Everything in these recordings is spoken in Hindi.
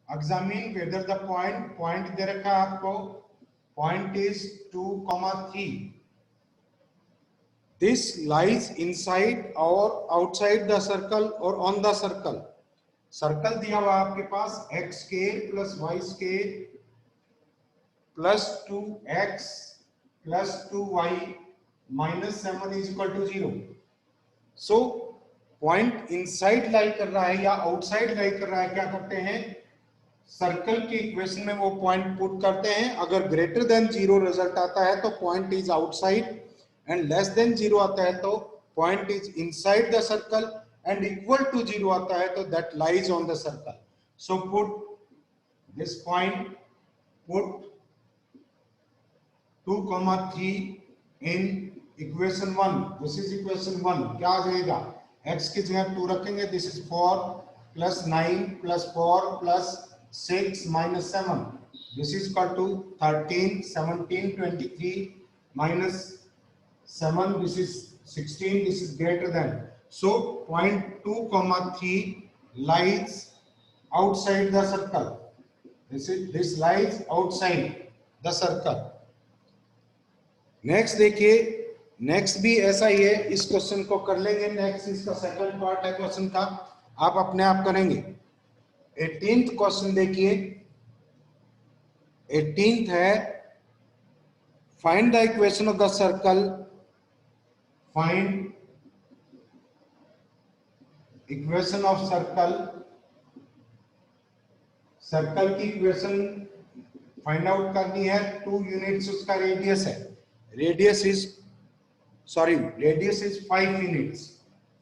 एग्जामिन वेदर द पॉइंट दे रखा है आपको, point is 2,3. This lies inside और आउटसाइड द सर्कल और ऑन द सर्कल. सर्कल दिया हुआ आपके पास x square plus y square plus 2x plus 2y minus 7 is equal to 0. So point inside lie कर रहा है या आउटसाइड लाई कर रहा है, क्या करते हैं, सर्कल की इक्वेशन में वो पॉइंट पुट करते हैं. अगर ग्रेटर देन 0 रिजल्ट आता है तो point is outside, and less than 0 आता है तो point is inside the circle, and equal to 0 आता है तो that lies on the circle. So put this point, put 2,3 in equation 1. This is equation 1. क्या आ जाएगा, x की जगह 2 रखेंगे. This is 4 plus 9 plus 4 plus 6 minus 7. This is equal to 13, 17, 23 minus 7. This is 16. This is greater than. So point 2,3 lies outside the circle. This lies outside the circle. Next देखिए, नेक्स्ट भी ऐसा ही है. इस क्वेश्चन को कर लेंगे. नेक्स्ट इसका सेकंड पार्ट है क्वेश्चन का, आप अपने आप करेंगे. 18th क्वेश्चन देखिए. 18th है, find the equation of the circle. Find equation of circle. Circle की इक्वेशन फाइंड आउट करनी है. 2 यूनिट्स उसका रेडियस है. Radius is 5 units.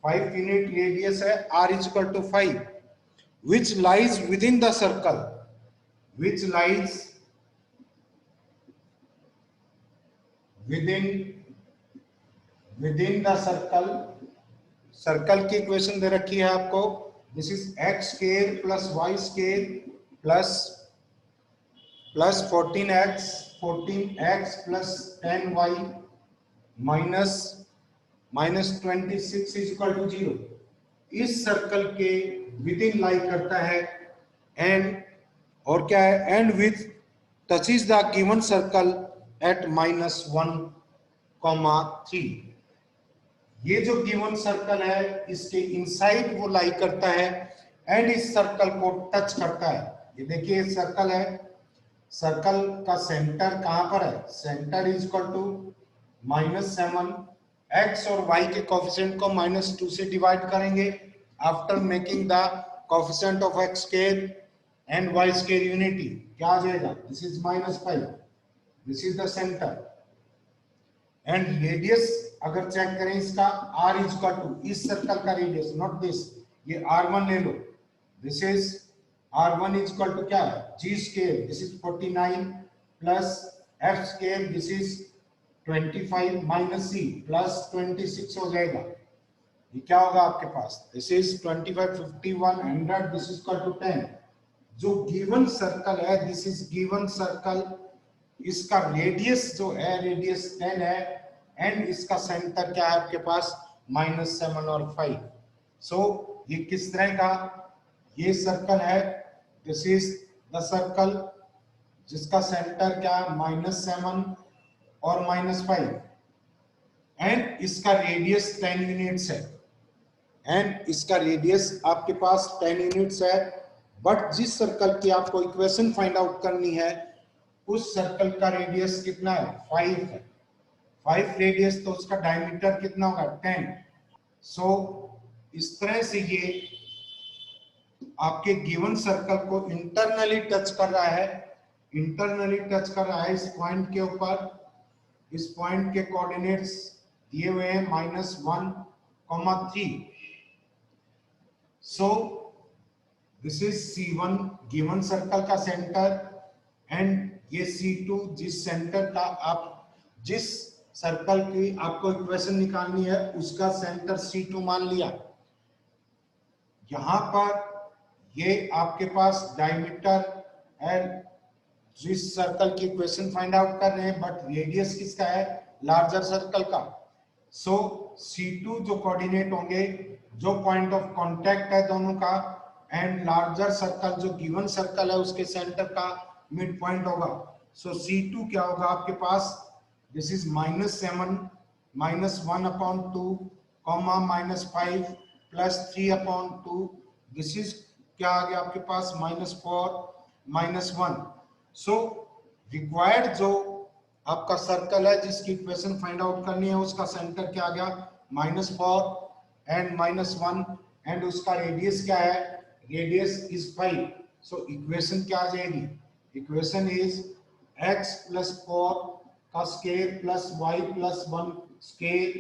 5 unit radius है. r is equal to 5. Which lies within the circle. Which lies within the circle. Circle की इक्वेशन दे रखी है आपको. This is x square plus y square plus 14x plus 10y minus 26 is equal to 0. इस सर्कल के विद इन लाई करता है, एंड और क्या है, and with touches the given circle eight -1,3. ये जो गिवन सर्कल है इसके इनसाइड वो लाई करता है एंड इस सर्कल को टच करता है. ये देखिए सर्कल है. सर्कल का सेंटर कहां पर है, centre is equal to -7. x और y के कोएफिशिएंट को -2 से डिवाइड करेंगे. After making the coefficient of x square and y square unity, क्या आ जाएगा, this is -5. This is the centre. And radius अगर चेक करें इसका, r इज इक्वल टू इस सर्कल का रेडियस, नॉट दिस, ये r1 ले लो. This is r1 is equal to क्या है, g square. This is 49 plus f square. This is 25 minus c plus 26 हो जाएगा. ये क्या होगा आपके पास, this is 25, 51, 100. This is equal to 10. जो गिवन सर्कल है, दिस इज गिवन सर्कल. इसका रेडियस जो है, रेडियस 10 है, एंड इसका सेंटर क्या है आपके पास, -7 और 5. सो ये किस तरह का, ये सर्कल है. दिस इज द सर्कल जिसका सेंटर क्या, -7 और -5, एंड इसका रेडियस 10 यूनिट्स है. एंड इसका रेडियस आपके पास 10 यूनिट्स है. बट जिस सर्कल की आपको इक्वेशन फाइंड आउट करनी है, उस सर्कल का रेडियस कितना है, 5 है. 5 रेडियस, तो उसका डायमीटर कितना होगा, 10. सो इस तरह से ये आपके गिवन सर्कल को इंटरनली टच कर रहा है. इंटरनली टच कर रहा है इस पॉइंट के ऊपर. इस पॉइंट के कोऑर्डिनेट्स दिए हुए हैं -1,3. सो this is C1 given circle का सेंटर, एंड ये C2 जिस सेंटर का आप, जिस सर्कल की आपको इक्वेशन निकालनी है उसका सेंटर C2 मान लिया. यहां पर ये आपके पास डायमीटर है जिस सर्कल की इक्वेशन फाइंड आउट कर रहे हैं, बट रेडियस किसका है, लार्जर सर्कल का. सो C2 जो कोऑर्डिनेट होंगे, जो पॉइंट ऑफ कांटेक्ट है दोनों का, एंड लार्जर सर्कल, जो गिवन सर्कल है उसके सेंटर का मिड पॉइंट होगा। सो C2 क्या होगा आपके पास, this is -7 -1/2 comma -5 +3/2, this is क्या आ गया आपके पास -4 -1। सो रिक्वायर्ड जो आपका सर्कल है जिसकी इक्वेशन फाइंड आउट करनी है उसका सेंटर क्या आ गया -4 एंड -1 एंड उसका रेडियस क्या है, रेडियस इज 5। सो इक्वेशन क्या आ जाएगी, इक्वेशन इज x + 4 का square plus y + 1 square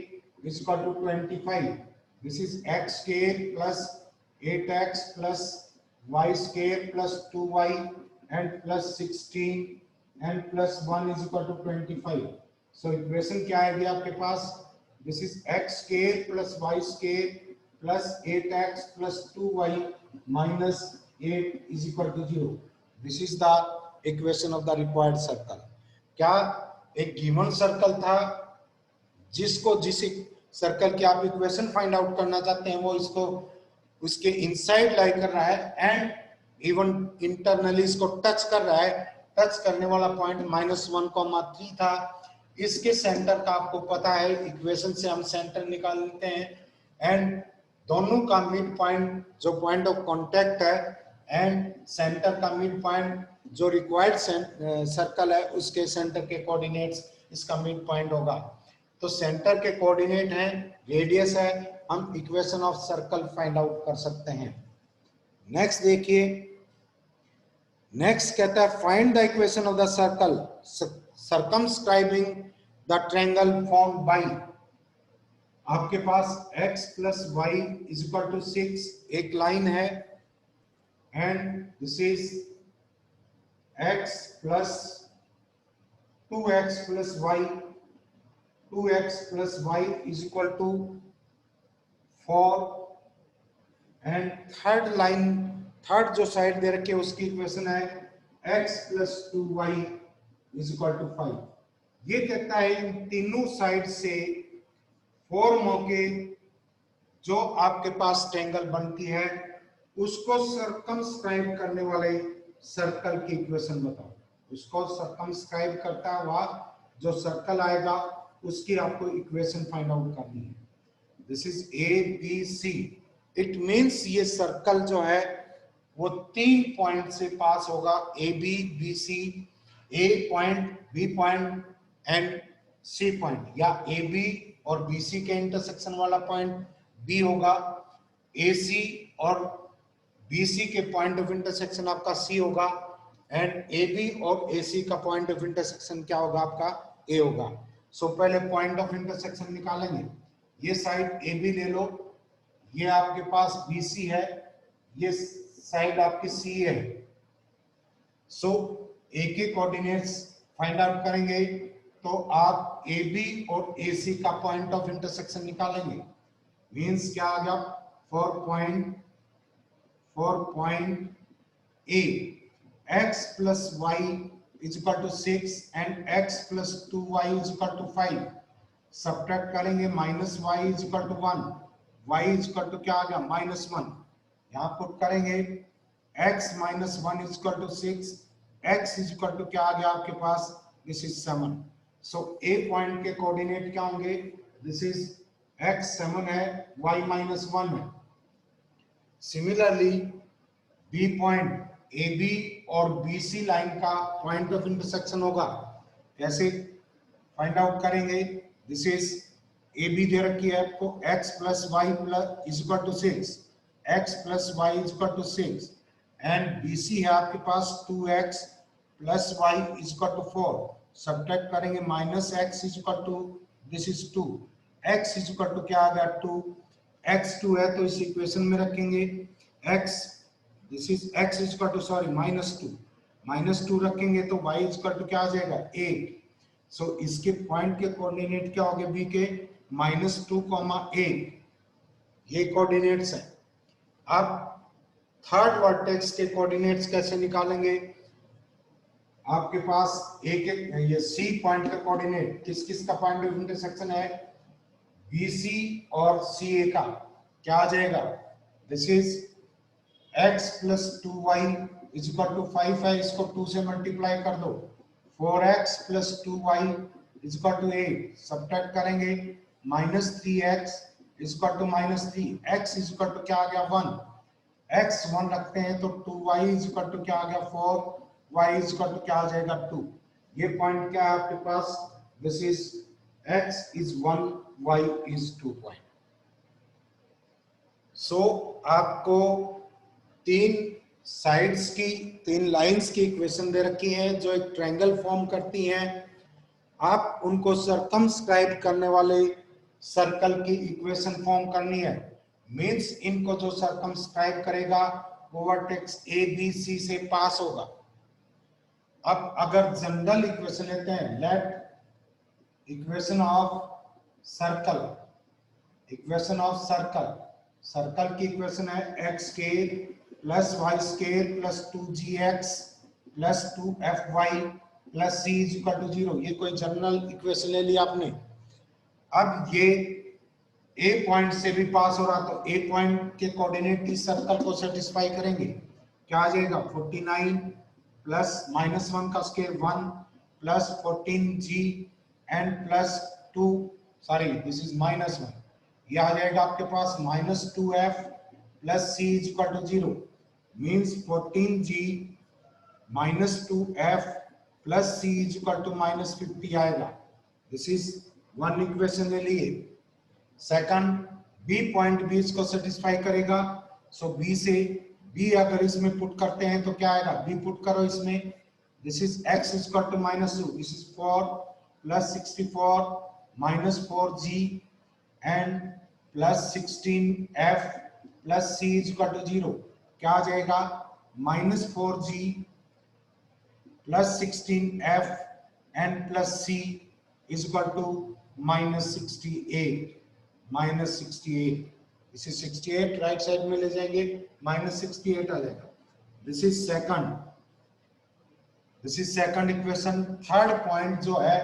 is equal to 25। This is x square plus 8x plus y square plus 2y and plus 16 and plus 1 is equal to 25। So equation क्या आएगी आपके पास, this is x square plus y square plus 8x plus 2y minus 8 is equal to 0। This is the equation of the required circle. क्या एक गिवन सर्कल था जिसको जिस सर्कल की आप इक्वेशन फाइंड आउट करना चाहते हैं वो इसको उसके इनसाइड लाई कर रहा है एंड इवन इंटरनली इसको टच कर रहा है। टच करने वाला पॉइंट -1,3 था। इसके सेंटर का आपको पता है, इक्वेशन से हम सेंटर निकाल लेते हैं एंड दोनों का मिड पॉइंट जो पॉइंट ऑफ कांटेक्ट है एंड सेंटर का मिड पॉइंट जो रिक्वायर्ड सर्कल है उसके सेंटर के कोऑर्डिनेट्स इसका मिड पॉइंट होगा। तो सेंटर के कोऑर्डिनेट है, रेडियस है, हम equation of circle find out कर सकते हैं। नेक्स्ट देखिए, नेक्स्ट कहता है find the equation of the circle circumscribing the triangle formed by. आपके पास x + y = 6 एक लाइन है and this is x + 2x + y 2x + y = 4 and third line, third जो साइड दे रखी है उसकी इक्वेशन है x + 2y = 5। ये कहता है इन तीनों साइड से फॉर्म होके जो आपके पास ट्रायंगल बनती है उसको सर्कमस्क्राइब करने वाले सर्कल की इक्वेशन बताओ। उसको सर्कमस्क्राइब करता हुआ जो सर्कल आएगा उसकी आपको इक्वेशन फाइंड आउट करनी है। This is ABC। It means ये सर्कल जो है वो 3 पॉइंट से पास होगा, AB BC, A point, B point and C point, या AB और BC के इंटरसेक्शन वाला पॉइंट B होगा, AC और BC के पॉइंट ऑफ इंटरसेक्शन आपका C होगा एंड AB और AC का पॉइंट ऑफ इंटरसेक्शन क्या होगा आपका A होगा। सो पहले पॉइंट ऑफ इंटरसेक्शन निकालेंगे। ये साइड AB ले लो, ये आपके पास BC है, ये साइड आपकी C है। सो A के कोऑर्डिनेट्स फाइंड आउट करेंगे तो आप AB और AC का पॉइंट ऑफ इंटरसेक्शन निकालेंगे। मींस क्या आ गया, for point A x + y = 6 and x + 2y = 5। Subtract करेंगे, -y = 1, y = क्या आ गया -1। यहाँ पुट करेंगे x - 1 = 6, x = क्या आ गया आपके पास, this is 7। So A point के कोऑर्डिनेट क्या होंगे, दिस इज x 7 है, y -1 है। सिमिलरली B पॉइंट, AB और BC लाइन का पॉइंट ऑफ इंटरसेक्शन होगा। कैसे फाइंड आउट करेंगे, दिस इज AB दे रखी है आपको x + y = 6, x + y = 6 and BC है आपके पास 2x + y = 4। सब्ट्रैक्ट करेंगे, -x = दिस इज 2, x = क्या आ गया 2, x 2 है तो इस इक्वेशन में रखेंगे x, दिस इज x -2, -2 रखेंगे तो y = क्या आ जाएगा 8। सो इसके पॉइंट के कोऑर्डिनेट क्या होंगे B के, -2, 8, ये कोऑर्डिनेट्स हैं। अब थर्ड वर्टेक्स के कोऑर्डिनेट्स कैसे निकालेंगे, आपके पास A के ये C पॉइंट का कोऑर्डिनेट किस किस का पॉइंट ऑफ इंटरसेक्शन है, BC और CA का क्या आ जाएगा, this is x plus 2y is equal to 5 है, इसको 2 से मल्टीप्लाई कर दो, 4x plus 2y is equal to 8, subtract करेंगे minus 3x is equal to minus 3, x is equal to क्या आ गया 1, x 1 रखते हैं तो 2y इज इक्वल टू क्या आ गया 4, y इज इक्वल टू क्या आ जाएगा 2। ये पॉइंट क्या है आपके पास, this is x is 1, y is 2 point. So आपको तीन साइड्स की, तीन लाइंस की इक्वेशन दे रखी है जो एक ट्रायंगल फॉर्म करती हैं, आप उनको सर्कमस्क्राइब करने वाले सर्कल की इक्वेशन फॉर्म करनी है। मींस इनको जो सर्कमस्क्राइब करेगा वो वर्टेक्स ए बी सी से पास होगा। अब अगर जनरल इक्वेशन लेते हैं, let equation of circle, equation of circle, circle की इक्वेशन है x square plus Y square plus 2gx plus 2fy plus c is equal to 0। ये कोई जनरल इक्वेशन ले लिया आपने। अब ये ए पॉइंट से भी पास हो रहा तो ए पॉइंट के कोऑर्डिनेट इस सर्कल को सेटिस्फाई करेंगे। क्या आ जाएगा 49 प्लस माइनस 1 का square 1 plus 14g and plus 2, sorry this is minus 1, ये आ जाएगा आपके पास minus 2f plus c is equal to 0, means 14g minus 2f plus c is equal to minus 50 आएगा। दिस इज वन इक्वेशन ले लिए। सेकंड, बी पॉइंट भी इसको सेटिस्फाई करेगा, सो बी से बी अगर इसमें पुट करते हैं तो क्या आएगा, बी पुट करो इसमें, this is x is equal to minus 2, this is 4 plus 64 minus 4g and plus 16f plus c is equal to 0। क्या आ जाएगा minus 4g plus 16f and plus c is equal to minus 68, minus 68, इसे 68 राइट साइड में ले जाएंगे, माइनस 68 आ जाएगा। This is second, this is second equation. Third point जो है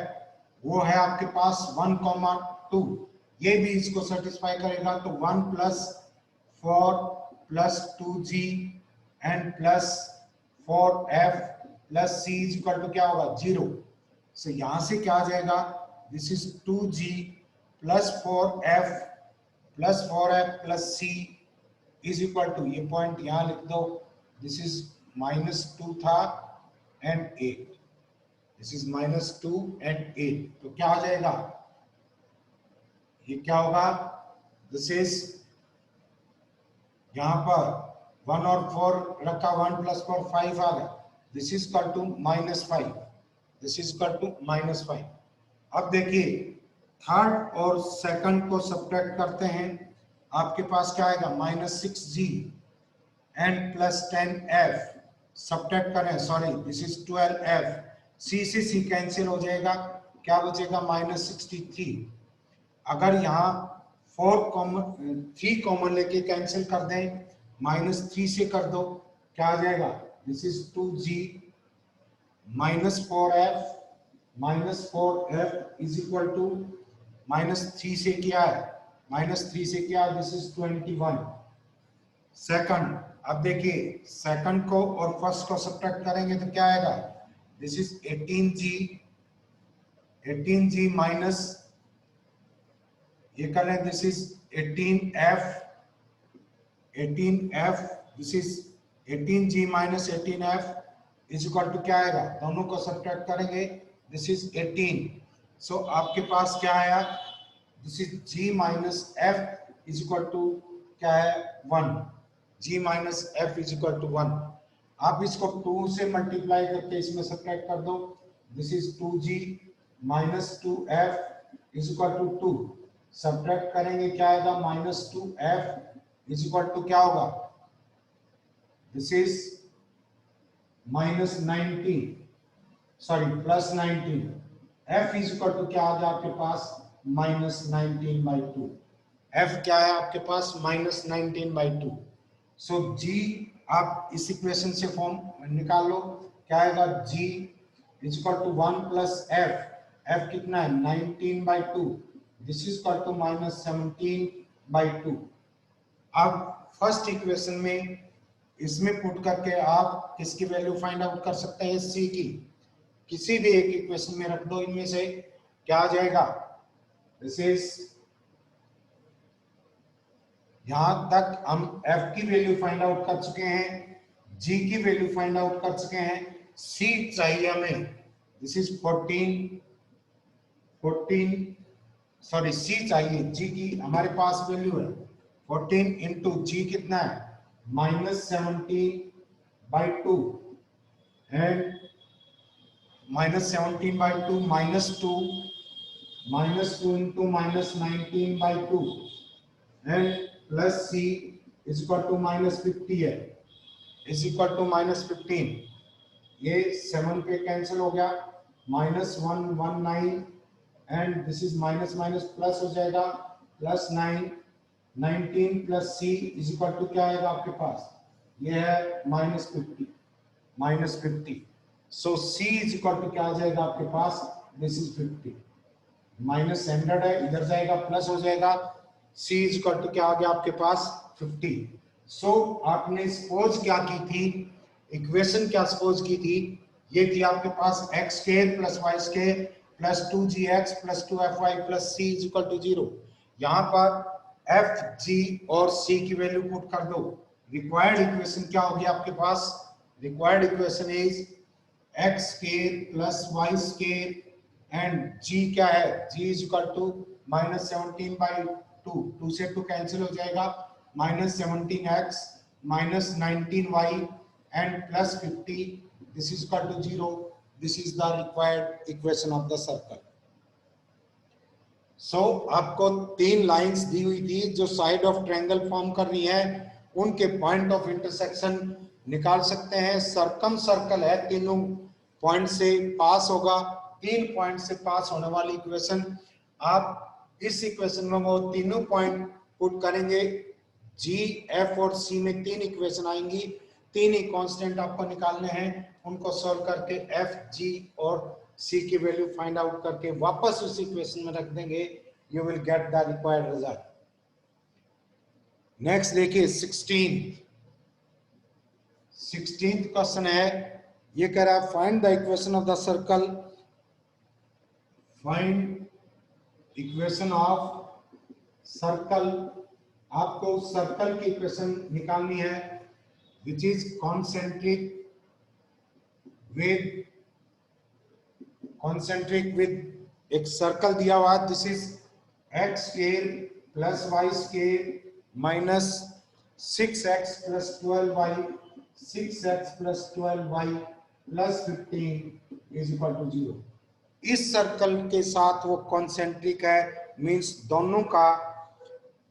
वो है आपके पास 1,2, ये भी इसको सेटिस्फाई करेगा, तो 1 plus 4 plus 2g and plus 4f plus c is equal to क्या होगा 0। सो यहां से क्या आ जाएगा, this is 2g plus 4f plus c is equal to, ये पॉइंट यहां लिख दो, दिस इज माइनस 2 था and 8, this is minus 2 and 8, तो क्या आ जाएगा, ये क्या होगा, दिस इज यहां पर 1 और 4 रखा, 1 प्लस 4 5 आ गया, this is equal to minus 5, this is equal to minus 5। अब देखिए थर्ड और सेकंड को सब्ट्रैक्ट करते हैं, आपके पास क्या आएगा minus 6g and plus 10f, subtract करें, sorry this is 12f, c से c कैंसिल हो जाएगा, क्या बचेगा माइनस 63। अगर यहाँ 3 कॉमन लेके कैंसिल कर दें, माइनस 3 से कर दो, क्या आ जाएगा, this is 2g minus 4f is equal to minus 3 से क्या है, माइनस 3 से क्या, दिस इज 21। सेकंड, अब देखिए सेकंड को और फर्स्ट को सब्ट्रैक्ट करेंगे तो क्या आएगा, दिस इज 18g माइनस, ये कर रहे हैं, this is 18f, this is 18g minus 18f is equal to क्या आएगा, दोनों को सब्ट्रैक्ट करेंगे, दिस इज 18। सो आपके पास क्या आया, this is g minus f is equal to क्या है 1, g minus f is equal to 1। आप इसको 2 से मल्टीप्लाई करके इसमें सब्ट्रैक्ट कर दो, this is 2g minus 2f is equal to 2, subtract करेंगे क्या आएगा minus 2f is equal to क्या होगा, this is minus 19, sorry plus 19, f is equal to क्या आ गया आपके पास माइनस 19/2, f क्या है आपके पास माइनस 19/2। सो g आप इस इक्वेशन से फॉर्म निकाल लो, क्या आएगा g is equal to 1 plus f कितना है 19/2, this is equal to minus 17/2। अब फर्स्ट इक्वेशन में इसमें पुट करके आप किसकी वैल्यू फाइंड आउट कर सकते हैं, सी की। किसी भी एक इक्वेशन में रख दो, इनमें से क्या आ जाएगा, दिस इज, यहां तक हम एफ की वैल्यू फाइंड आउट कर चुके हैं, जी की वैल्यू फाइंड आउट कर चुके हैं, सी चाहिए हमें, दिस इज 14 सॉरी सी चाहिए, जी की हमारे पास वैल्यू है 14 इंटू जी कितना है -17/2 and -17/2 -2 into -19/2 and plus c is equal to -50 है, इज इक्वल टू -15, ये 7 पे कैंसिल हो गया, -119 and this is minus minus plus हो जाएगा, +9 19 plus c is equal to क्या आएगा आपके पास, ये है -50, so c is equal to क्या आ जाएगा आपके पास, दिस इज 50, -100 है इधर जाएगा प्लस हो जाएगा, सी इज इक्वल टू क्या आ गया आपके पास 50। सो आपने सपोज क्या की थी, इक्वेशन क्या सपोज की थी, ये थी आपके पास x square plus y square plus 2gx plus 2fy plus c is equal to 0। यहाँ पर f, g और c की वैल्यू पुट कर दो, रिक्वायर्ड इक्वेशन क्या होगी आपके पास, required equation is x square plus y square and g क्या है, g इज इक्वल टू -17/2, 2 से 2 कैंसिल हो जाएगा, -17x -19y and plus 50, this is equal to 0, this is the required equation of the circle। so आपको 3 लाइंस दी हुई थी जो साइड ऑफ ट्रायंगल फॉर्म कर रही है, उनके पॉइंट ऑफ इंटरसेक्शन निकाल सकते हैं, सर्कम सर्कल है, तीनों पॉइंट से पास होगा, 3 पॉइंट से पास होने वाली इक्वेशन, आप इस इक्वेशन में वो तीनों पॉइंट पुट करेंगे, जी एफ और सी में 3 इक्वेशन आएंगी, 3 ही कांस्टेंट आपको निकालने हैं, उनको सॉल्व करके एफ, जी और सी की वैल्यू फाइंड आउट करके वापस उस इक्वेशन में रख देंगे, you will get the required result. Next देखिए 16th क्वेश्चन है, ये कह रहा है find the equation of the circle, find equation of circle, आपको सर्कल की इक्वेशन निकालनी है which is concentric with एक सर्कल दिया हुआ, this is x square plus y square minus 6x plus 12y 6x plus 12y plus 15 is equal to 0। इस सर्कल के साथ वो कॉन्सेंट्रिक है, मींस दोनों का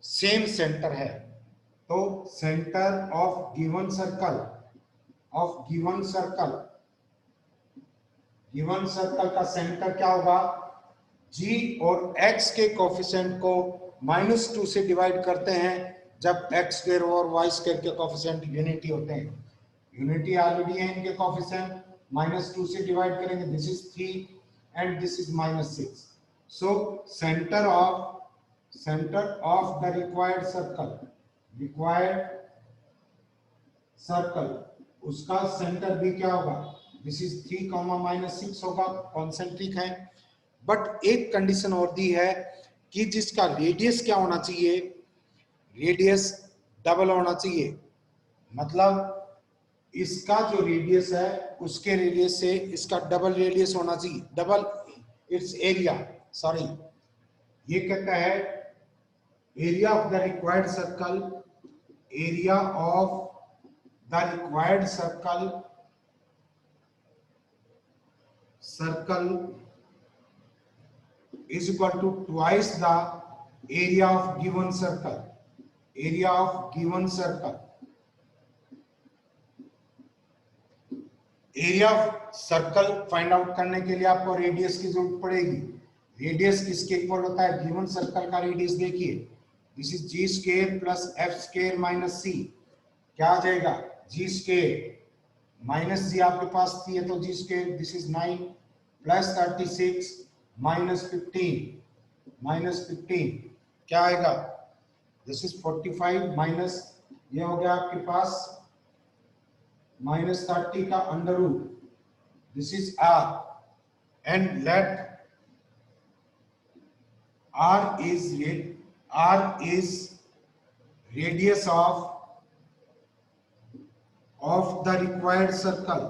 सेम सेंटर है, तो सेंटर ऑफ गिवन सर्कल का सेंटर क्या होगा, g और x के कोफिशिएंट को -2 से डिवाइड करते हैं जब x स्क्वायर और y स्क्वायर के कोफिशिएंट यूनिटी होते हैं, यूनिटी ऑलरेडी है इनके कोफिशिएंट, -2 से डिवाइड करेंगे, this is 3 and this is -6, so centre of the required circle उसका सेंटर भी क्या होगा, दिस इज 3, -6 होगा, कॉन्सेंट्रिक है, बट एक कंडीशन और दी है कि जिसका रेडियस क्या होना चाहिए, रेडियस डबल होना चाहिए, मतलब इसका जो रेडियस है उसके रेडियस से इसका डबल रेडियस होना चाहिए, डबल इट्स एरिया, सॉरी ये कहता है area of the required circle, area of the required circle is equal to twice the area of given circle, area of given circle, area of circle find out करने के लिए आपको रेडियस की जरूरत पड़ेगी, रेडियस किसके इक्वल होता है, गिवन सर्कल का रेडियस देखिए, this is g square plus f square minus c, क्या आ जाएगा, जी स्क्वायर माइनस जी आपके पास थी है तो जी स्क्वायर, दिस इज 9 प्लस 36 -15 क्या आएगा, दिस इज 45 माइनस ये हो गया आपके पास -30 का under root, this is r, and let r is radius of the required circle,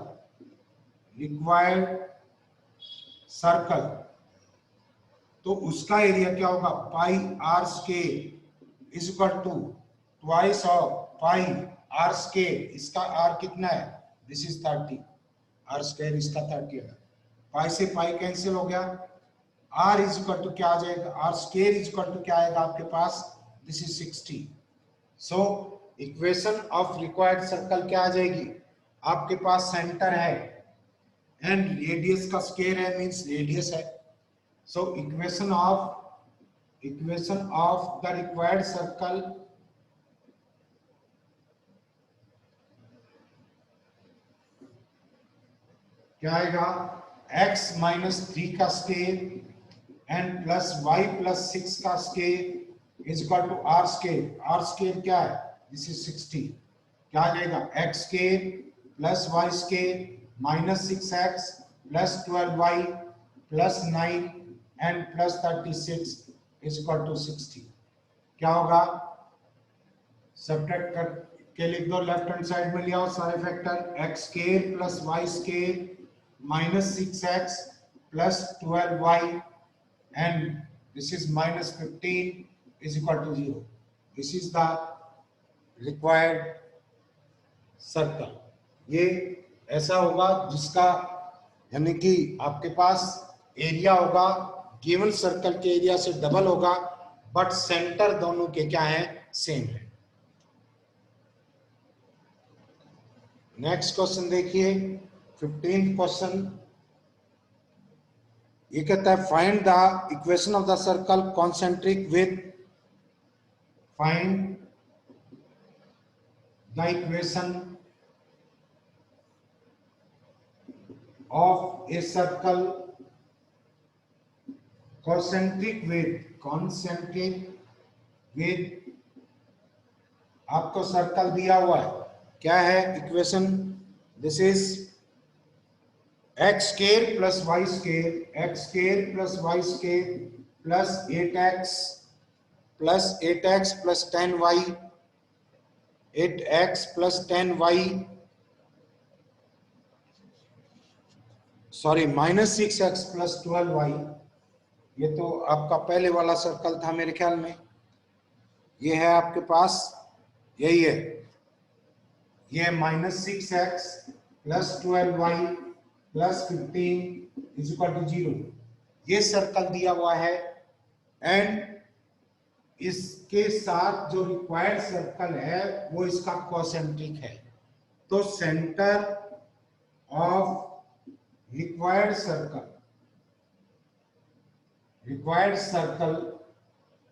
तो उसका एरिया क्या होगा, pi r square is equal to twice of pi r square, इसका आर कितना है, दिस इज 30, आर स्केयर इसका 30 है, पाई से पाई कैंसिल हो गया, आर इज इक्वल टू क्या आ जाएगा, r square is equal to क्या आएगा आपके पास, this is 60। So equation of required circle क्या आ जाएगी, आपके पास सेंटर है एंड रेडियस का स्केयर है, मींस रेडियस है। So equation of the required circle क्या आएगा, x -3 का स्केयर एंड प्लस y + 6 का square is equal to r square, r square क्या है, दिस इज 60, क्या आ जाएगा, x square plus y square -6x plus 12y plus 9 and plus 36 is equal to 60। क्या होगा, सब्ट्रैक्ट करके लिख दो, लेफ्ट हैंड साइड में ले आओ सारे factor, x square plus y square -6x plus 12y and this is -15 is equal to 0. This is the required circle. ये ऐसा होगा जिसका यानी कि आपके पास एरिया होगा गिवन सर्कल के एरिया से डबल होगा, बट सेंटर दोनों के क्या है, सेम है। नेक्स्ट क्वेश्चन देखिए 15th क्वेश्चन, ये कहता है find the equation of the circle concentric with, find the equation of a circle concentric with आपको सर्कल दिया हुआ है, क्या है equation, this is x square plus y square, x square plus y square plus 8x plus 10y, 8x plus 10y, sorry -6x plus 12y, ये तो आपका पहले वाला सर्कल था मेरे ख्याल में, ये है आपके पास, यही है, ये -6x plus 12y plus 15 is equal to 0, ये सर्कल दिया हुआ है एंड इसके साथ जो रिक्वायर्ड सर्कल है वो इसका कॉन्सेंट्रिक है, तो सेंटर ऑफ रिक्वायर्ड सर्कल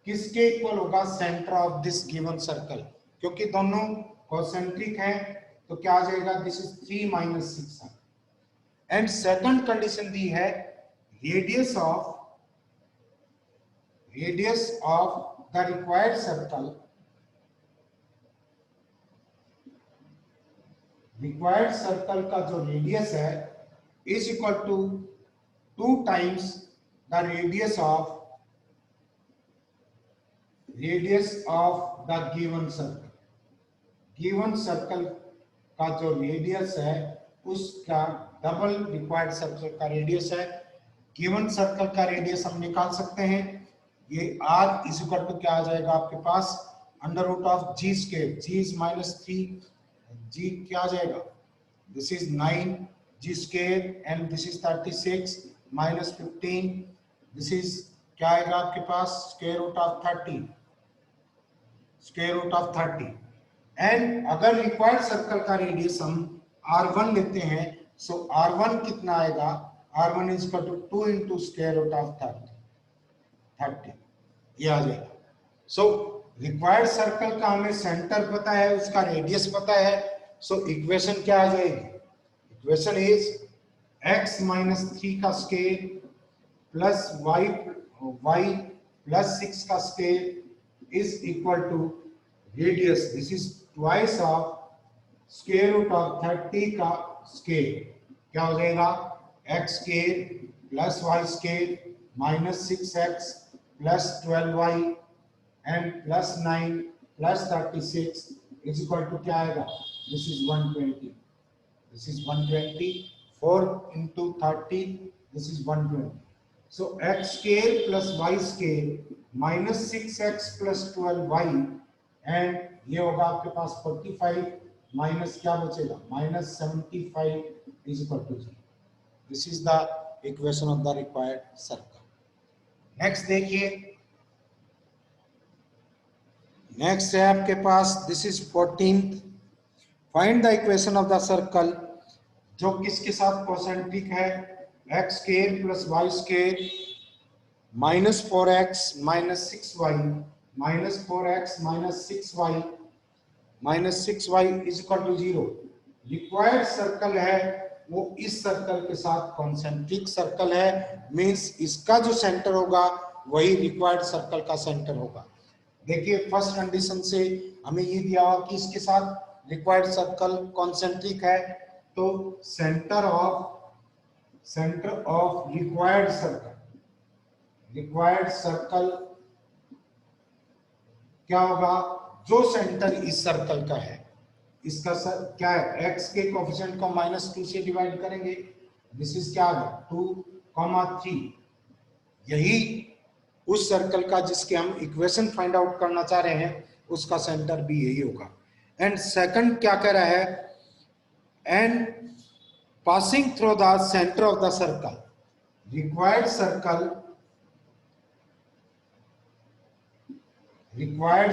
किसके इक्वल होगा, centre of this given circle, क्योंकि दोनों कॉन्सेंट्रिक हैं तो क्या आ जाएगा, this is 3 - 6 and second condition दी है radius of the required circle का जो रेडियस है is equal to 2 times the radius of the given circle का जो रेडियस है उसका डबल रिक्वायर्ड सर्कल का रेडियस है। गिवन सर्कल का रेडियस हम निकाल सकते हैं, ये r इज इक्वल टू क्या आ जाएगा आपके पास, under root of g square, g is -3, g क्या आ जाएगा, this is 9 g square and this is 36 -15, this is क्या आएगा आपके पास, स्क्वायर रूट ऑफ 30 एंड अगर रिक्वायर्ड सर्कल का रेडियस हम r1 लेते हैं, सो r1 कितना आएगा, r1 is equal to 2 into square root of 30, ये आ जाएगा। सो रिक्वायर्ड सर्कल का हमें सेंटर पता है, उसका रेडियस पता है, सो इक्वेशन क्या आ जाएगी, इक्वेशन इज x -3 का स्क्वायर प्लस y प्लस 6 का square is equal to radius, this is twice of square root of 30 का स्क्वायर क्या हो जाएगा, x square plus Y square minus 6x plus 12y and plus 9 plus 36 is equal to क्या आएगा, this is 120, this is 120, 4 into 30, this is 120. So x square plus y square minus 6x plus 12y and ये होगा आपके पास 45 माइनस क्या बचेगा, minus 75 is equal to 0. This is the equation of the required circle. Next देखिए, next है आपके पास this is 14th. Find the equation of the circle जो किसके साथ कॉन्सेंट्रिक है, x square plus Y square minus 4x minus 6y minus 4x minus 6y is equal to 0. Required circle है वो इस सर्कल के साथ कॉन्सेंट्रिक सर्कल है, मींस इसका जो सेंटर होगा वही रिक्वायर्ड सर्कल का सेंटर होगा. देखिए फर्स्ट कंडीशन से हमें ये दिया हुआ कि इसके साथ रिक्वायर्ड सर्कल कॉन्सेंट्रिक है, तो सेंटर ऑफ रिक्वायर्ड सर्कल क्या होगा, जो सेंटर इस सर्कल का है इसका क्या है, x के कोएफिशिएंट को -2 से डिवाइड करेंगे, दिस इज क्या है 2,3. यही उस सर्कल का जिसके हम इक्वेशन फाइंड आउट करना चाह रहे हैं उसका सेंटर भी यही होगा. एंड सेकंड क्या कह रहा है, and passing through the centre of the circle, required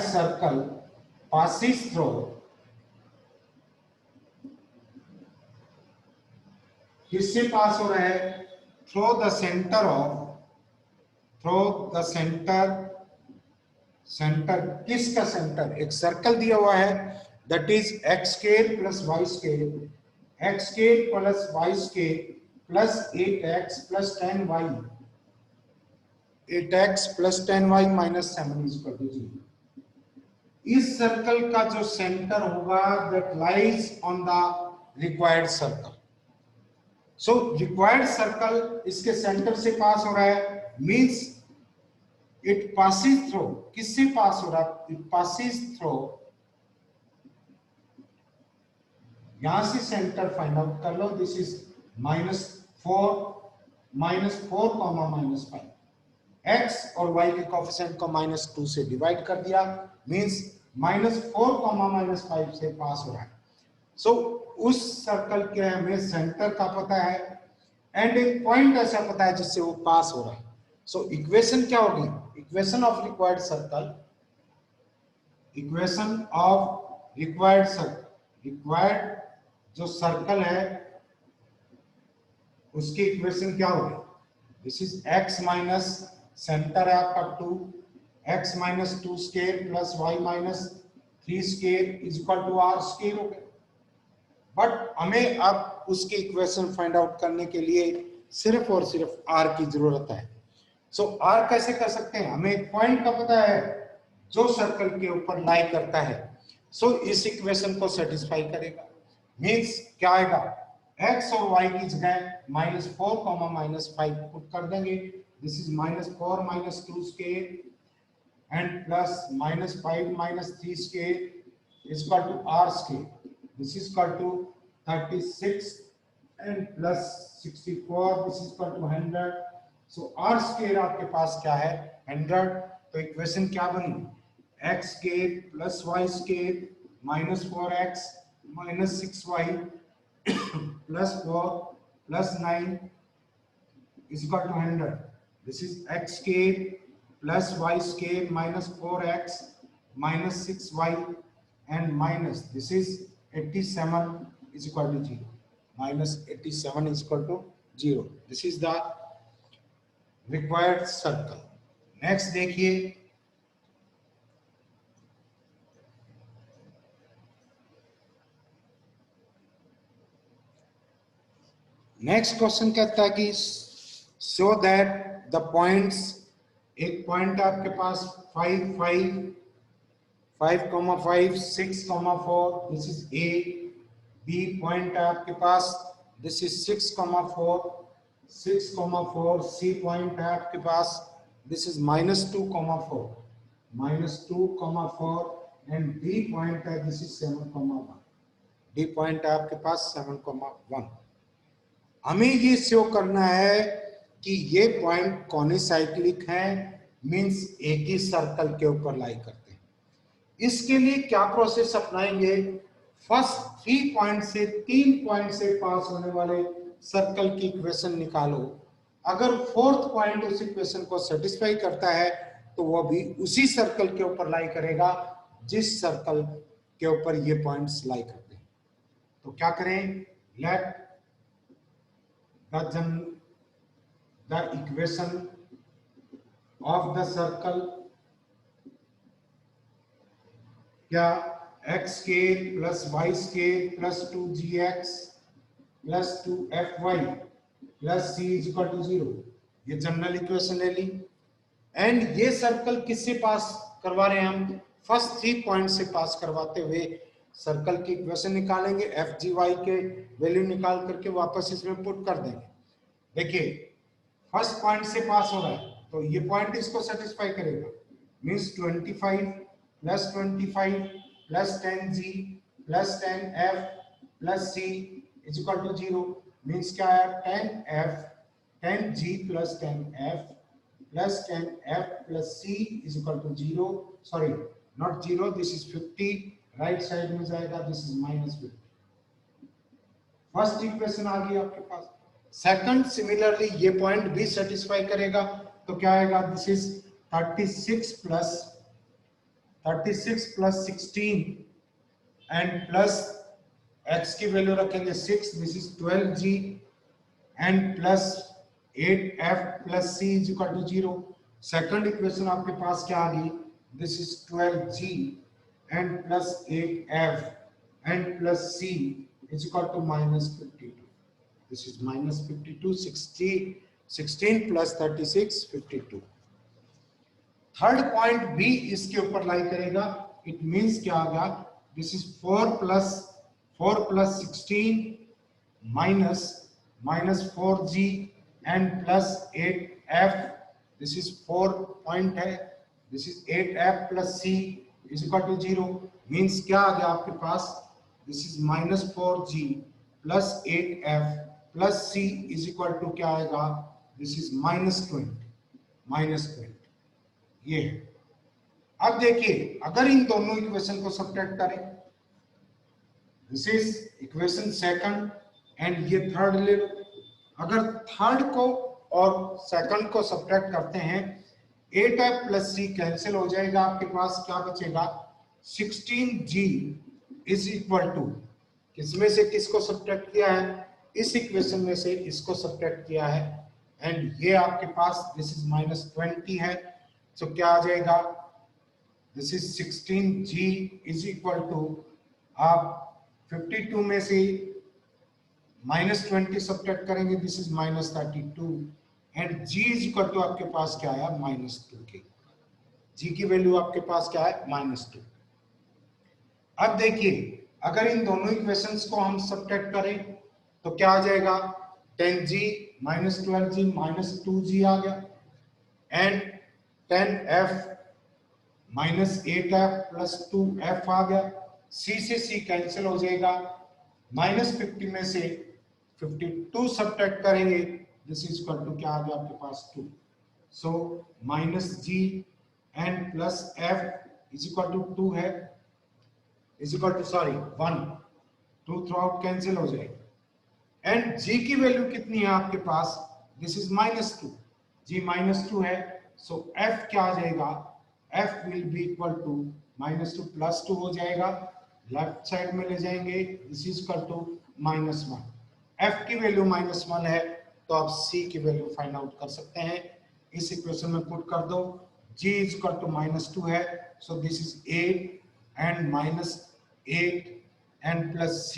circle passes through, किससे पास हो रहा है, थ्रू द सेंटर किसका सेंटर, एक सर्कल दिया हुआ है that is x square plus Y square, x square plus Y square plus 8x plus 10y, 8x plus 10y minus 7 is equal to 0. इस सर्कल का जो सेंटर होगा that lies on the required circle. So required circle इसके सेंटर से पास हो रहा है, मींस इट पासिस थ्रू, किससे पास हो रहा है, इट पासिस थ्रू, यहां से सेंटर फाइंड आउट कर लो, दिस इज -4 कॉमा -5, x और y के कोएफिशिएंट को -2 से डिवाइड कर दिया, मींस -4 कॉमा -5 से पास हो रहा है. सो उस सर्कल के हमें सेंटर का पता है एंड एक पॉइंट ऐसा पता है जिससे वो पास हो रहा है. सो इक्वेशन क्या होगी, equation of required circle, required जो सर्कल है उसकी इक्वेशन क्या होगी, this is x minus centre है आपका 2, x minus 2 square plus y minus 3 square is equal to r square हो गया. बट हमें अब उसकी इक्वेशन फाइंड आउट करने के लिए सिर्फ और सिर्फ r की जरूरत है. सो r कैसे कर सकते हैं, हमें एक पॉइंट का पता है जो सर्कल के ऊपर लाई करता है, सो इस इक्वेशन को सेटिस्फाई करेगा, मींस क्या आएगा, x और y की जगह -4 -5 पुट कर देंगे, this is -4 -2 square and plus -5 -3 square is equal to r square, this is equal to 36 and plus 64, this is equal to 100. so r square आपके पास क्या है 100. तो इक्वेशन क्या बनी, x square plus y square minus 4x minus 6y plus 4 plus 9 is equal to 100. this is x square plus y square minus 4x minus 6y and minus this is 87 is equal to 0, minus 87 is equal to 0. This is the required circle. Next देखिए, नेक्स्ट क्वेश्चन कहता है कि show that the points, एक पॉइंट आपके पास 5, 5, 5, 6, 4, this is A B point है आपके पास, दिस इज 6,4, 6,4, सी पॉइंट है आपके पास, this is -2,4, -2,4 and D point है, दिस इज 7,1, डी पॉइंट है आपके पास 7,1। हमें ये शो करना है कि ये पॉइंट कॉनिसाइक्लिक है, मींस एक ही सर्कल के ऊपर लाई करते हैं। इसके लिए क्या प्रोसेस अपनाएंगे, फर्स्ट 3 पॉइंट से 3 पॉइंट से पास होने वाले सर्कल की इक्वेशन निकालो। अगर फोर्थ पॉइंट उस इक्वेशन को सेटिस्फाई करता है तो वह भी उसी सर्कल के ऊपर लाई करेगा जिस सर्कल के ऊपर ये पॉइंट्स लाई करते हैं। तो क्या करें, let the equation of the circle, क्या x square plus y square plus 2gx plus 2fy plus c is equal to 0, ये जनरल इक्वेशन ले ली। एंड ये सर्कल किससे पास करवा रहे हैं हम, फर्स्ट 3 पॉइंट से पास करवाते हुए सर्कल की इक्वेशन निकालेंगे, एफ जी वाई के वैल्यू निकाल करके वापस इसमें पुट कर देंगे। देखिए फर्स्ट पॉइंट से पास हो रहा है तो ये पॉइंट इसको सेटिस्फाई करेगा, means 25 plus 25 plus 10g plus 10f plus c is equal to 0, means क्या है 10g plus 10f plus 10f plus c is equal to 0, sorry not 0, this is 50, right side में जाएगा, दिस इज -50। फर्स्ट इक्वेशन आ गई आपके पास। सेकंड सिमिलरली ये पॉइंट भी सेटिस्फाई करेगा तो क्या आएगा, this is 36 plus 16 and plus x की वैल्यू रखेंगे 6, this is 12g and plus 8f plus c is equal to 0। Second equation आपके पास क्या आ गई, this is 12g and plus 8f and plus c is equal to -52, this is -52, 16 plus 36, 52। Third point भी इसके ऊपर लाई करेगा, इट मींस क्या आ गया, this is 4 plus 16 minus 4g and plus 8f, this is 4 point है, this is 8f plus c is equal to 0, means क्या आ गया आपके पास, this is -4g plus 8f plus c is equal to क्या आएगा, दिस इज -20, ये है। अब देखिए अगर इन दोनों इक्वेशन को सब्ट्रैक्ट करें, this is equation second and ये थर्ड ले लो, अगर थर्ड को और सेकंड को सब्ट्रैक्ट करते हैं 8f प्लस c कैंसिल हो जाएगा, आपके पास क्या बचेगा 16g इज इक्वल टू, किसमें से किसको सब्ट्रैक्ट किया है, इस इक्वेशन में से इसको सब्ट्रैक्ट किया है, एंड ये आपके पास दिस इज -20 है, तो क्या आ जाएगा, this is 16g is equal to, आप 52 में से -20 सब्ट्रैक्ट करेंगे, this is -32 and g is equal to आपके पास क्या आया -2 के, g की वैल्यू आपके पास क्या है -2। अब देखिए अगर इन दोनों इक्वेशंस को हम सब्ट्रैक्ट करें तो क्या आ जाएगा, 10g minus 12g minus 2g आ गया and 10f minus 8f plus 2f आ गया, c से c कैंसिल हो जाएगा, -50 में से 52 सब्ट्रैक्ट करेंगे, दिस इज इक्वल टू क्या आ गया आपके पास 2, so -g and plus f is equal to 2 है, is equal to sorry 1, 2 throughout cancel हो जाएगा एंड g की वैल्यू कितनी है आपके पास, दिस इज -2, g -2 है, सो f क्या आ जाएगा, f will be equal to -2 plus 2 हो जाएगा, लेफ्ट साइड में ले जाएंगे, this is equal to -1, f की वैल्यू -1 है तो आप c की वैल्यू फाइंड आउट कर सकते हैं, इस इक्वेशन में पुट कर दो, g इज इक्वल टू -2 है, so this is 8 and -8 and plus c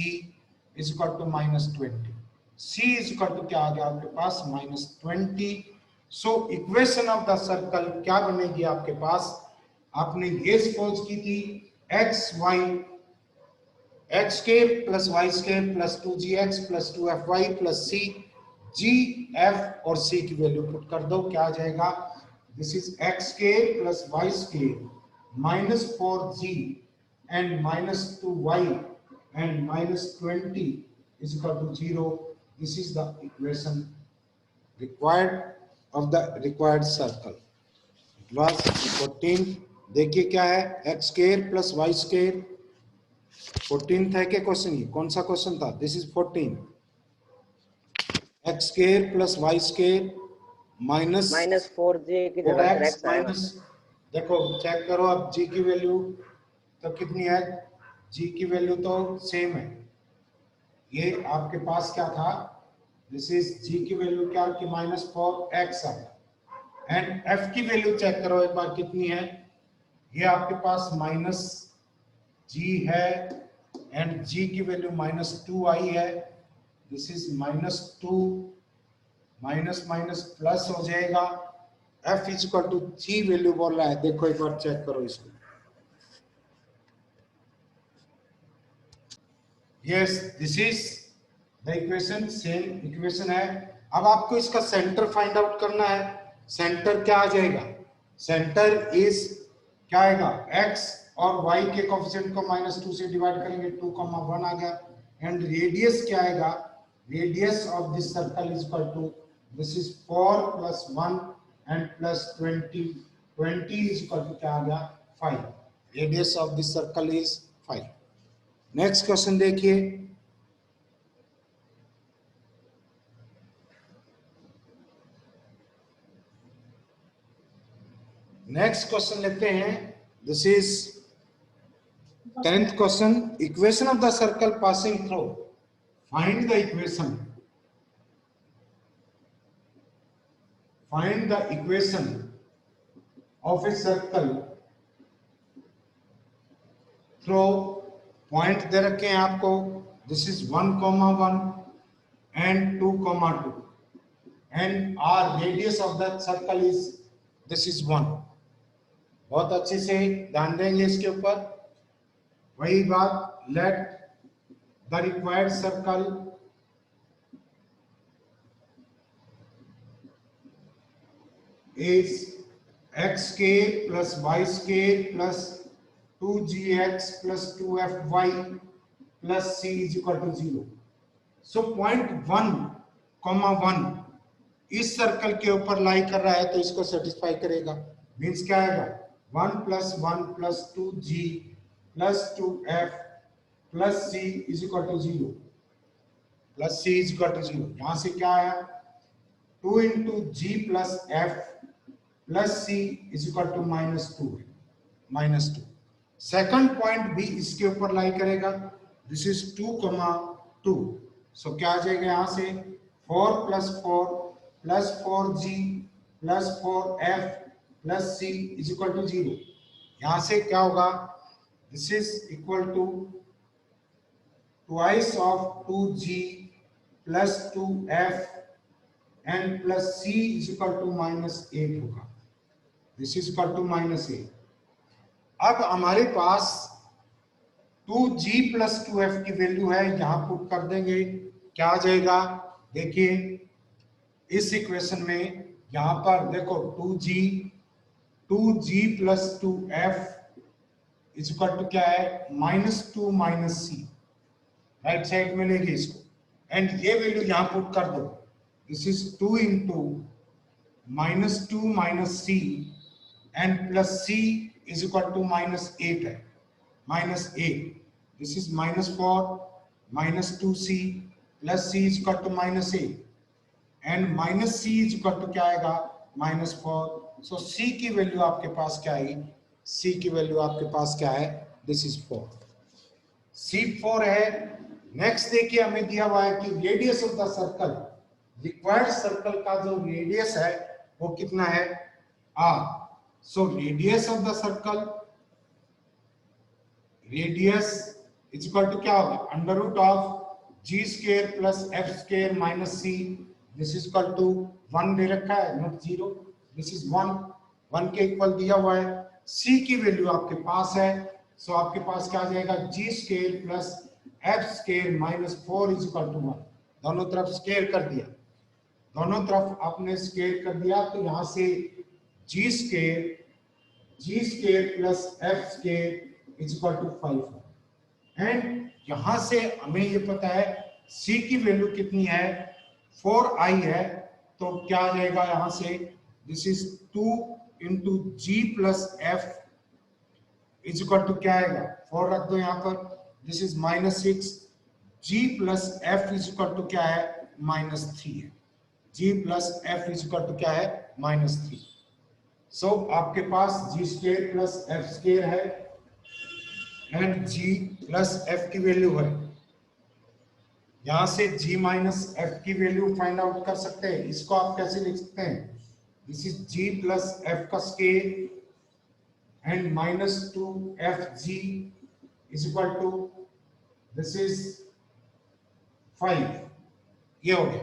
is equal to -20, c is equal to क्या आ गया आपके पास -20। So equation of the circle क्या बनेगी आपके पास, आपने ये सपोज की थी x y X square plus Y square plus 2gx plus 2fy plus C G F और सी की वैल्यू पुट कर दो, क्या आ जाएगा? This is x square plus Y square minus 4g and minus 2y and minus 20 is equal to 0. This is the equation required of the required circle. It was 14. देखिए क्या है, x square plus Y square 14 है क्या क्वेश्चन? ये कौन सा क्वेश्चन था? This is 14. X square plus Y square minus 4g की जगह पर x आएगा। माइनस, देखो चेक करो अब g की वैल्यू तो कितनी है? g की वैल्यू तो सेम है, ये आपके पास क्या था? दिस इज g की वैल्यू क्या कि -4x आ गया। एंड f की वैल्यू चेक करो एक बार कितनी है? ये आपके पास -g है एंड g की वैल्यू -2i है। This is -2 minus minus plus हो जाएगा। f is equal to g value बोल रहा है, देखो एक बार चेक करो इसको। Yes, this is the equation, same equation है। अब आपको इसका सेंटर फाइंड आउट करना है। सेंटर क्या आ जाएगा? सेंटर इज क्या आएगा? x और y के कोएफिशिएंट को -2 से डिवाइड करेंगे, 2,1 आ गया। एंड रेडियस क्या आएगा? Radius of this circle is equal to this is 4 plus 1 and plus 20 is equal to क्या आ गया? 5। Radius of this circle is 5। Next question देखिए, नेक्स्ट क्वेश्चन लेते हैं। This is 10th question. Equation of the circle passing through, find the equation, find the equation of a circle through, point दे रखे हैं आपको। This is 1,1 and 2,2 and are radius of the circle is this is 1। बहुत अच्छे से ध्यान देंगे इसके ऊपर। वही बात, let the required circle is x square plus y square plus 2gx plus 2fy plus c is equal to 0। So point 1,1 इस सर्कल के ऊपर लाई कर रहा है तो इसको सेटिस्फाई करेगा। मीन्स क्या आएगा? 1 plus 1 plus 2g plus 2f plus c is equal to 0, plus c is equal to 0। यहां से क्या आया? 2 into g plus f plus c is equal to -2। Second point भी इसके ऊपर लाई करेगा। This is 2,2। सो क्या आ जाएगा यहां से? 4 plus 4 plus 4g plus 4f plus c is equal to 0। यहां से क्या होगा? This is equal to twice of 2g plus 2f and plus c is equal to -8 होगा। This is equal to -8। अब हमारे पास 2g प्लस 2f की वैल्यू है, यहां पुट कर देंगे, क्या आ जाएगा? देखिए इस इक्वेशन में यहां पर देखो 2g plus 2f is equal to क्या है? -2 -c। राइट साइड में लेंगे इसको एंड ये वैल्यू यहां पुट कर दो। This is 2 into -2 -c and plus c is equal to -8 है, -8। This is -4 -2c plus c is equal to -8 and -c is equal to क्या आएगा? -4। सो c की वैल्यू आपके पास क्या आई? c की वैल्यू आपके पास क्या है? This is 4। c 4 है। नेक्स्ट देखिए हमें दिया हुआ है कि radius of the circle, required circle का जो रेडियस है वो कितना है? r। So radius of the circle, radius is equal to क्या होगा? Under root of g square plus f square minus c. This is equal to 1 दे रखा है, नॉट 0। दिस इज 1 के इक्वल दिया हुआ है। c की वैल्यू आपके पास है, सो आपके पास क्या आ जाएगा? G square plus f square minus 4 is equal to 1। दोनों तरफ स्केयर कर दिया, दोनों तरफ आपने स्केयर कर दिया, तो यहां से g square plus f square is equal to 5 and यहां से हमें ये पता है सी की वैल्यू कितनी है 4i है, तो क्या आ जाएगा यहां से this is 2 into g plus f is equal to क्या आएगा 4 रख दो यहां पर, this is -6 g plus f is equal to क्या है -3 है, g plus f is equal to क्या है -3। सो आपके पास g square plus f square है एंड जी प्लस एफ की वैल्यू है, यहां से g माइनस एफ की वैल्यू फाइंड आउट कर सकते हैं। इसको आप कैसे लिख सकते हैं, this is g plus f का square and -2fg is equal to this is 5, ये हो गया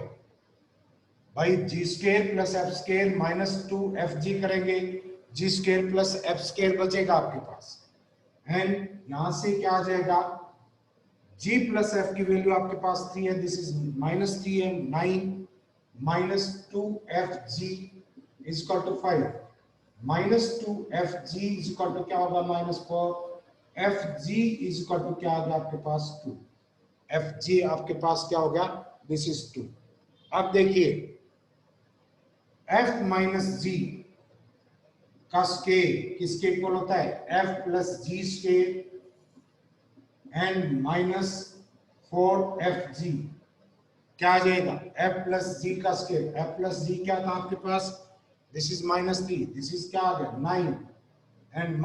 भाई। G square plus f square -2fg करेंगे, g square plus f square बचेगा आपके पास एंड यहां से क्या आ जाएगा g प्लस एफ की वैल्यू आपके पास 3 है, दिस इज -3 है 9 -2fg is equal to 5, -2fg is equal to क्या होगा -4, fg इज इक्वल टू क्या आ गया आपके पास 2, fg आपके पास क्या हो गया दिस इज 2। अब देखिए f माइनस g का स्केयर किसके इक्वल होता है, f plus g square and -4fg क्या आ जाएगा f प्लस जी का स्केयर, f प्लस जी क्या था आपके पास दिस इज -3, दिस इज क्या आ गया 9 एंड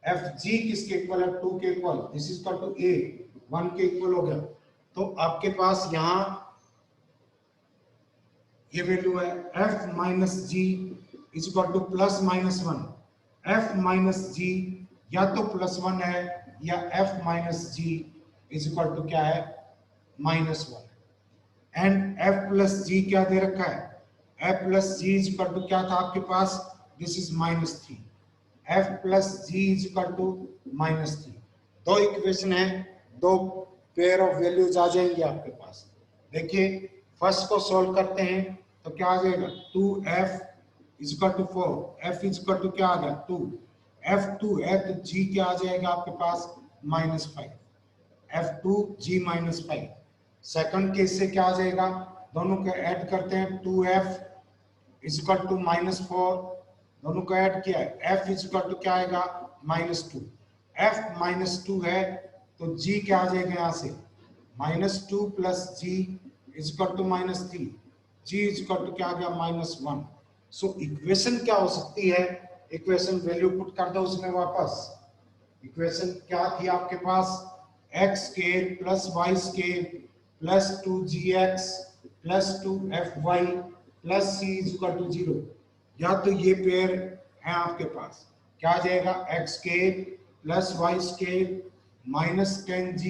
-fg किसके इक्वल है 2 के equal, this is equal to 8 1 के इक्वल हो गया। तो आपके पास यहां ये वैल्यू है f minus g is equal to +-1, f minus g या तो +1 है या f minus g is equal to क्या है -1 एंड f प्लस जी क्या दे रखा है, f plus g is equal to क्या था आपके पास this is -3, f plus g is equal to -3। दो इक्वेशन है, दो पेयर ऑफ वैल्यूज आ जाएंगे आपके पास। देखिए फर्स्ट को सॉल्व करते हैं तो क्या आ जाएगा 2f is equal to 4, f is equal to क्या आ गया 2, f2 है तो g क्या आ जाएगा आपके पास -5, f2 g -5। सेकंड केस से क्या आ जाएगा, दोनों को ऐड करते हैं 2f इज इक्वल टू -4, दोनों को ऐड किया है f इज इक्वल टू क्या आएगा -2, f -2 है तो g क्या आ जाएगा यहाँ से -2 plus g is equal to -3, g is equal to क्या आ गया -1। सो इक्वेशन क्या हो सकती है, इक्वेशन वैल्यू पुट कर दो उसमें वापस। इक्वेशन क्या थी आपके पास x square plus y square plus 2gx plus 2fy plus c is equal to 0, या तो ये पेयर है आपके पास, क्या आ जाएगा x square plus y square minus 10g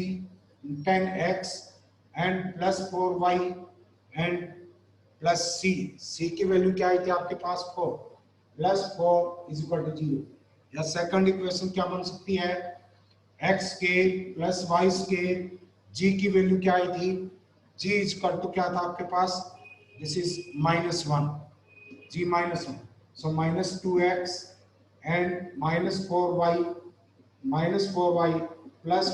10x and plus 4y and plus c की वैल्यू क्या आई थी आपके पास 4 प्लस 4 इज इक्वल टू 0। या सेकंड इक्वेशन क्या बन सकती है x square plus y square, g की वैल्यू क्या आई थी g इज इक्वल टू क्या था आपके पास this is -1, g -1, so -2x and -4y plus